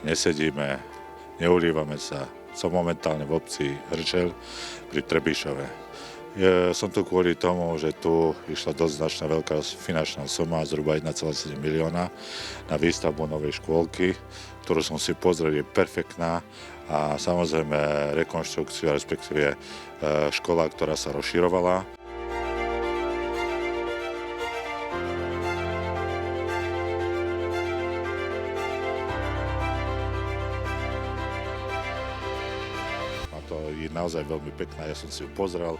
nesedíme, neulívame sa. Som momentálne v obci Hrčel pri Trebišove. Som tu kvôli tomu, že tu išla dosť značná veľká finančná suma, zhruba 1,7 milióna na výstavbu novej škôlky, ktorú som si pozrel, je perfektná a samozrejme rekonštrukciu, respektíve škola, ktorá sa rozširovala. To je naozaj veľmi pekná, ja som si ju pozrel,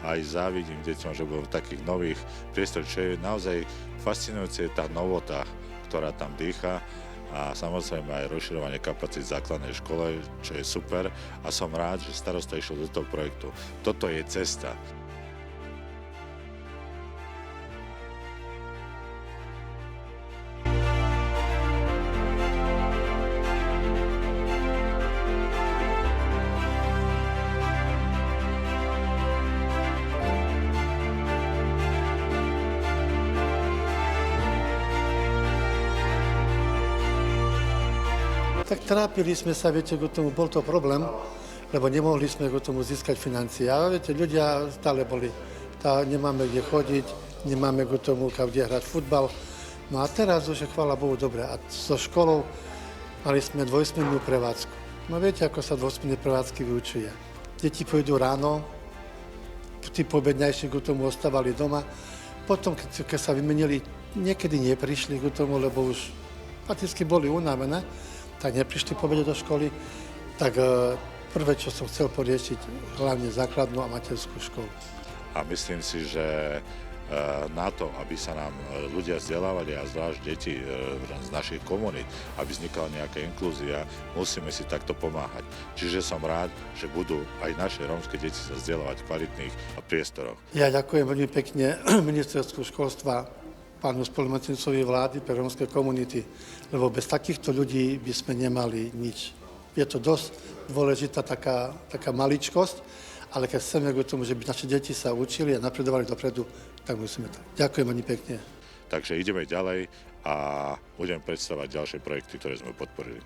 aj závidím deťom, že budú v takých nových priestoroch, čo je naozaj fascinujúce, je tá novota, ktorá tam dýcha a samozrejme aj rozširovanie kapacít v základnej škole, čo je super a som rád, že starosta išiel do toho projektu. Toto je cesta. Tak trápili sme sa, viete, k tomu bol to problém, lebo nemohli sme k tomu získať financie. A viete, ľudia stále boli, nemáme kde chodiť, nemáme k tomu, kde hrať futbal. No a teraz už je, chvála Bohu, dobre. A so školou mali sme dvojsmennú prevádzku. No viete, ako sa dvojsmenné prevádzky vyučuje. Deti pôjdu ráno, tí pobedňajší k tomu ostávali doma. Potom, keď sa vymenili, niekedy neprišli k tomu, lebo už prakticky boli unavené, tak neprišli po obede do školy, tak prvé, čo som chcel poriešiť, hlavne základnú a materskú školu. A myslím si, že na to, aby sa nám ľudia vzdelávali a zvlášť deti z našich komunít, aby vznikala nejaká inklúzia, musíme si takto pomáhať. Čiže som rád, že budú aj naše rómske deti sa vzdelávať v kvalitných priestoroch. Ja ďakujem veľmi pekne ministerstvu školstva, pánu spolumocnicovi vlády pre rómske komunity, lebo bez takýchto ľudí by sme nemali nič. Je to dosť dôležitá taká maličkosť, ale keď chceme k tomu, že by naše deti sa učili a napredovali dopredu, tak musíme to. Ďakujem veľmi pekne. Takže ideme ďalej a budeme predstavať ďalšie projekty, ktoré sme podporili.